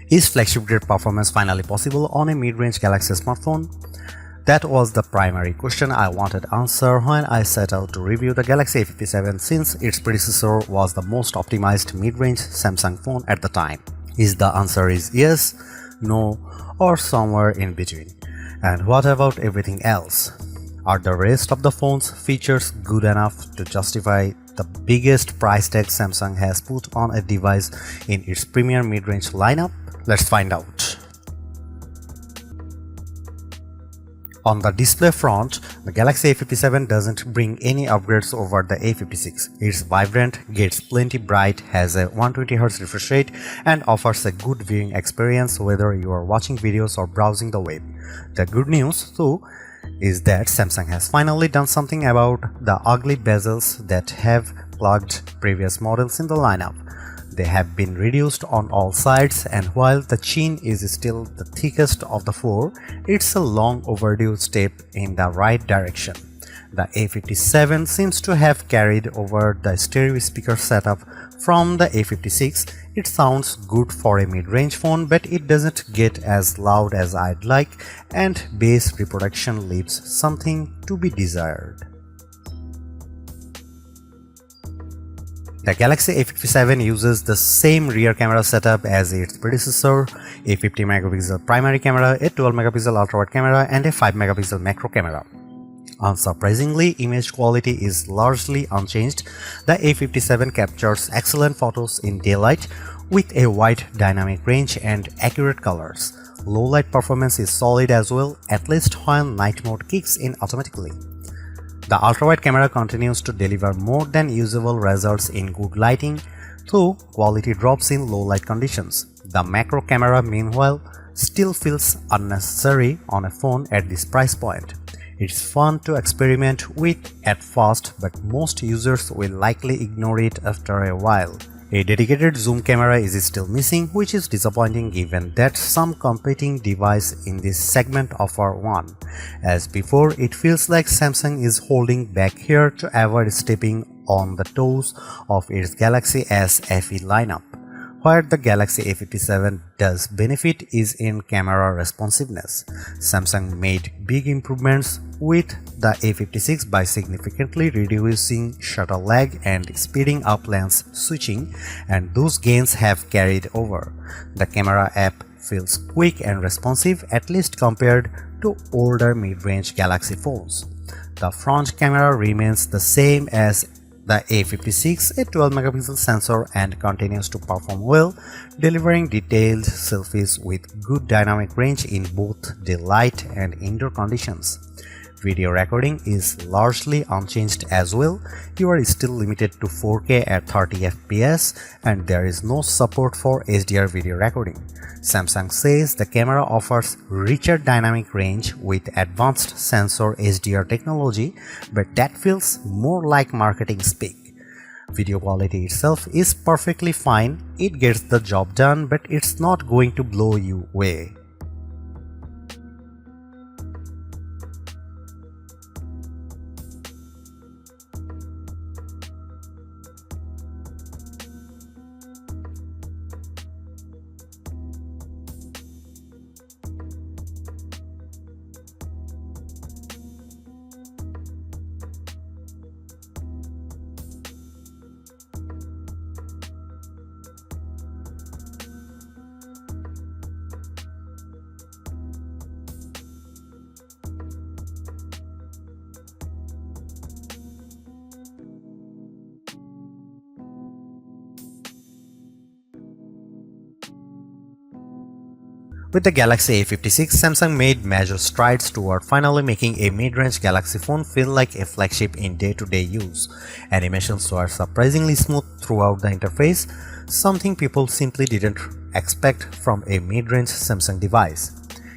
Is flagship grade performance finally possible on a mid-range Galaxy smartphone? That was the primary question I wanted answer when I set out to review the Galaxy A57 since its predecessor was the most optimized mid-range Samsung phone at the time. Is the answer is yes, no, or somewhere in between? And what about everything else? Are the rest of the phone's features good enough to justify the biggest price tag Samsung has put on a device in its premium mid-range lineup? Let's find out. On the display front, the Galaxy A57 doesn't bring any upgrades over the A56. It's vibrant, gets plenty bright, has a 120Hz refresh rate, and offers a good viewing experience whether you are watching videos or browsing the web. The good news, though, is that Samsung has finally done something about the ugly bezels that have plagued previous models in the lineup. They have been reduced on all sides, and while the chin is still the thickest of the four, it's a long overdue step in the right direction. The A57 seems to have carried over the stereo speaker setup from the A56. It sounds good for a mid-range phone, but it doesn't get as loud as I'd like, and bass reproduction leaves something to be desired. The Galaxy A57 uses the same rear camera setup as its predecessor, a 50MP primary camera, a 12MP ultra-wide camera, and a 5MP macro camera. Unsurprisingly, image quality is largely unchanged. The A57 captures excellent photos in daylight with a wide dynamic range and accurate colors. Low light performance is solid as well, at least when night mode kicks in automatically. The ultra-wide camera continues to deliver more than usable results in good lighting, though quality drops in low light conditions. The macro camera, meanwhile, still feels unnecessary on a phone at this price point. It's fun to experiment with at first, but most users will likely ignore it after a while. A dedicated zoom camera is still missing, which is disappointing given that some competing devices in this segment offer one. As before, it feels like Samsung is holding back here to avoid stepping on the toes of its Galaxy S FE lineup. Where the Galaxy A57 does benefit is in camera responsiveness. Samsung made big improvements with the A56 by significantly reducing shutter lag and speeding up lens switching, and those gains have carried over. The camera app feels quick and responsive, at least compared to older mid-range Galaxy phones. The front camera remains the same as the A56, a 12MP sensor, and continues to perform well, delivering detailed selfies with good dynamic range in both daylight and indoor conditions. Video recording is largely unchanged as well. You are still limited to 4K at 30fps, and there is no support for HDR video recording. Samsung says the camera offers richer dynamic range with advanced sensor HDR technology, but that feels more like marketing speak. Video quality itself is perfectly fine. It gets the job done, but it's not going to blow you away. With the Galaxy A56, Samsung made major strides toward finally making a mid-range Galaxy phone feel like a flagship in day-to-day use. Animations were surprisingly smooth throughout the interface, something people simply didn't expect from a mid-range Samsung device.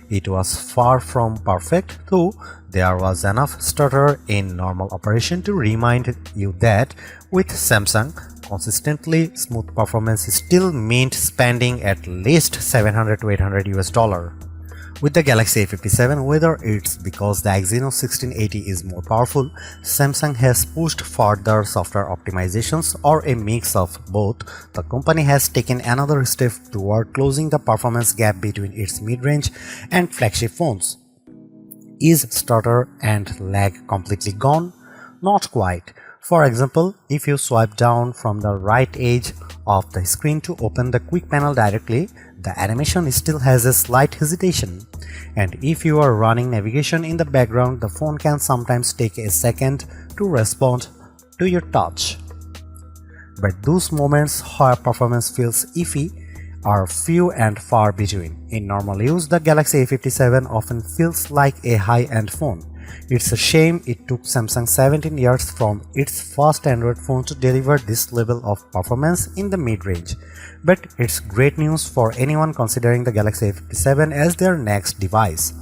It was far from perfect, though there was enough stutter in normal operation to remind you that with Samsung, consistently smooth performance still meant spending at least $700 to $800. With the Galaxy A57, whether it's because the Exynos 1680 is more powerful, Samsung has pushed further software optimizations, or a mix of both, the company has taken another step toward closing the performance gap between its mid-range and flagship phones. Is stutter and lag completely gone? Not quite. For example, if you swipe down from the right edge of the screen to open the quick panel directly, the animation still has a slight hesitation. And if you are running navigation in the background, the phone can sometimes take a second to respond to your touch. But those moments where performance feels iffy are few and far between. In normal use, the Galaxy A57 often feels like a high-end phone. It's a shame it took Samsung 17 years from its first Android phone to deliver this level of performance in the mid-range. But it's great news for anyone considering the Galaxy A57 as their next device.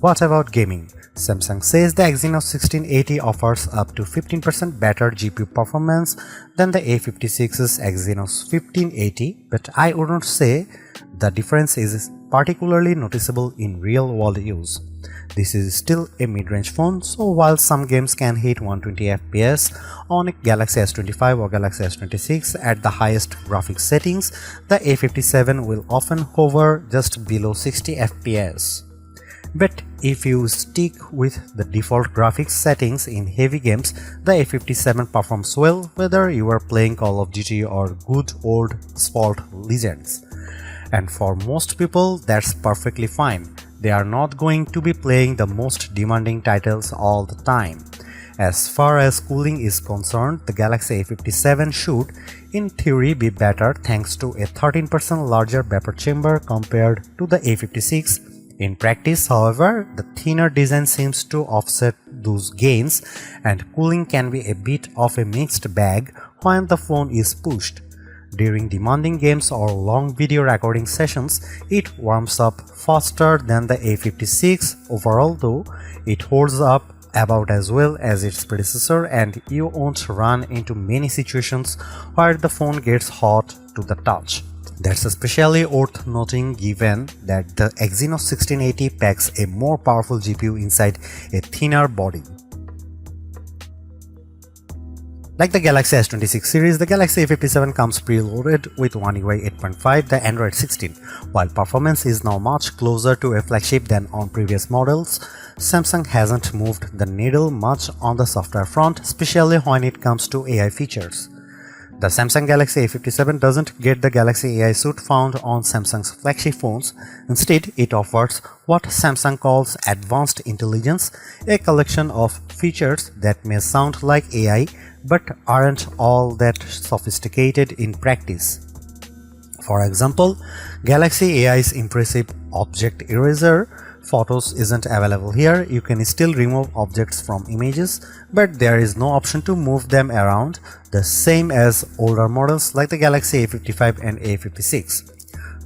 What about gaming? Samsung says the Exynos 1680 offers up to 15% better GPU performance than the A56's Exynos 1580, but I wouldn't say the difference is particularly noticeable in real-world use. This is still a mid-range phone, so while some games can hit 120 FPS on a Galaxy S25 or Galaxy S26 at the highest graphics settings, the A57 will often hover just below 60 FPS. But if you stick with the default graphics settings in heavy games, the A57 performs well whether you are playing Call of Duty or good old Asphalt Legends. And for most people, that's perfectly fine. They are not going to be playing the most demanding titles all the time. As far as cooling is concerned, the Galaxy A57 should, in theory, be better thanks to a 13% larger vapor chamber compared to the A56. In practice, however, the thinner design seems to offset those gains, and cooling can be a bit of a mixed bag when the phone is pushed. During demanding games or long video recording sessions, it warms up faster than the A56 overall, though it holds up about as well as its predecessor, and you won't run into many situations where the phone gets hot to the touch. That's especially worth noting given that the Exynos 1680 packs a more powerful GPU inside a thinner body. Like the Galaxy S26 series, the Galaxy A57 comes preloaded with One UI 8.5, the Android 16. While performance is now much closer to a flagship than on previous models, Samsung hasn't moved the needle much on the software front, especially when it comes to AI features. The Samsung Galaxy A57 doesn't get the Galaxy AI suite found on Samsung's flagship phones. Instead, it offers what Samsung calls Advanced Intelligence, a collection of features that may sound like AI but aren't all that sophisticated in practice. For example, Galaxy AI's impressive object eraser photos isn't available here. You can still remove objects from images, but there is no option to move them around, the same as older models like the Galaxy A55 and A56.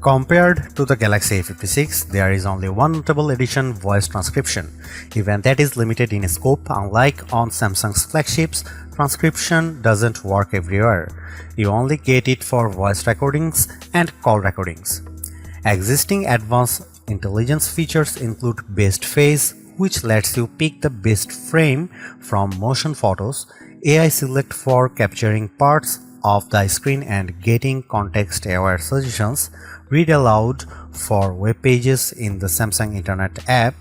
Compared to the Galaxy A56, there is only one notable addition: voice transcription. Even that is limited in scope. Unlike on Samsung's flagships, transcription doesn't work everywhere. You only get it for voice recordings and call recordings. Existing advanced intelligence features include best phase, which lets you pick the best frame from motion photos, AI select for capturing parts of the screen and getting context-aware suggestions, read aloud for web pages in the Samsung Internet app,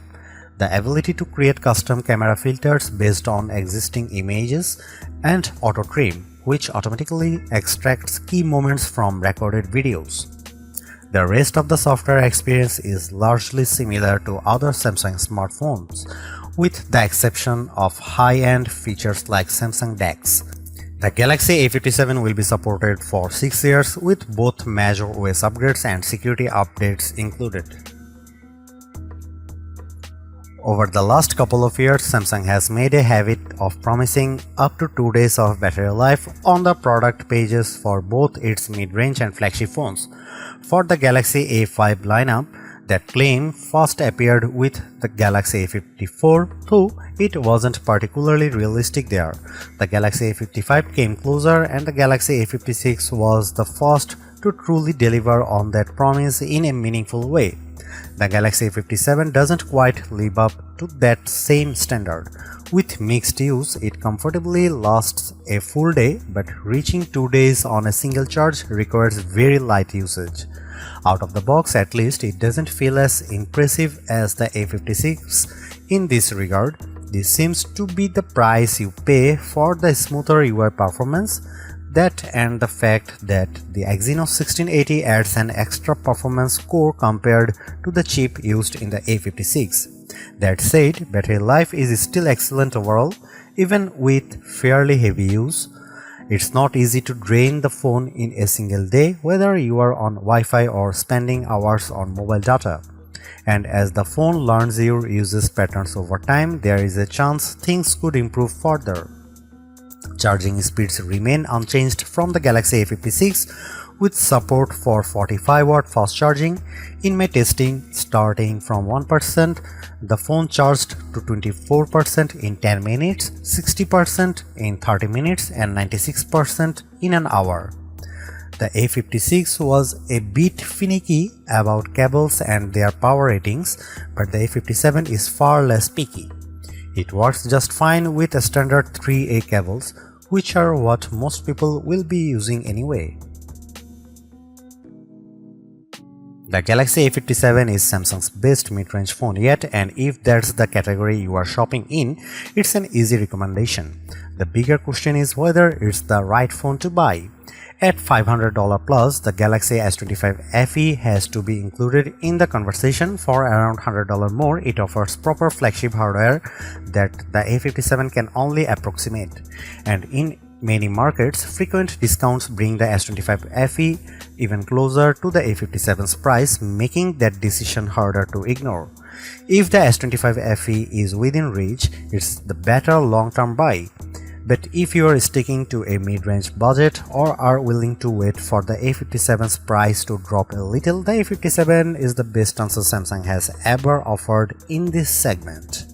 the ability to create custom camera filters based on existing images, and auto trim, which automatically extracts key moments from recorded videos. The rest of the software experience is largely similar to other Samsung smartphones, with the exception of high-end features like Samsung DeX. The Galaxy A57 will be supported for 6 years with both major OS upgrades and security updates included. Over the last couple of years, Samsung has made a habit of promising up to 2 days of battery life on the product pages for both its mid-range and flagship phones. For the Galaxy A5 lineup, that claim first appeared with the Galaxy A54, though it wasn't particularly realistic there. The Galaxy A55 came closer, and the Galaxy A56 was the first to truly deliver on that promise in a meaningful way. The Galaxy A57 doesn't quite live up to that same standard. With mixed use, it comfortably lasts a full day, but reaching 2 days on a single charge requires very light usage. Out of the box, at least, it doesn't feel as impressive as the A56 in this regard. This seems to be the price you pay for the smoother UI performance. That and the fact that the Exynos 1680 adds an extra performance core compared to the chip used in the A56. That said, battery life is still excellent overall, even with fairly heavy use. It's not easy to drain the phone in a single day, whether you are on Wi-Fi or spending hours on mobile data. And as the phone learns your usage patterns over time, there is a chance things could improve further. Charging speeds remain unchanged from the Galaxy A56 with support for 45-watt fast charging. In my testing, starting from 1%, the phone charged to 24% in 10 minutes, 60% in 30 minutes and 96% in an hour. The A56 was a bit finicky about cables and their power ratings, but the A57 is far less picky. It works just fine with standard 3A cables, which are what most people will be using anyway. The Galaxy A57 is Samsung's best mid-range phone yet, and if that's the category you are shopping in, it's an easy recommendation. The bigger question is whether it's the right phone to buy. At $500 plus, the Galaxy S25 FE has to be included in the conversation. For around $100 more, it offers proper flagship hardware that the A57 can only approximate. And in many markets, frequent discounts bring the S25 FE even closer to the A57's price, making that decision harder to ignore. If the S25 FE is within reach, it's the better long-term buy. But if you are sticking to a mid-range budget or are willing to wait for the A57's price to drop a little, the A57 is the best answer Samsung has ever offered in this segment.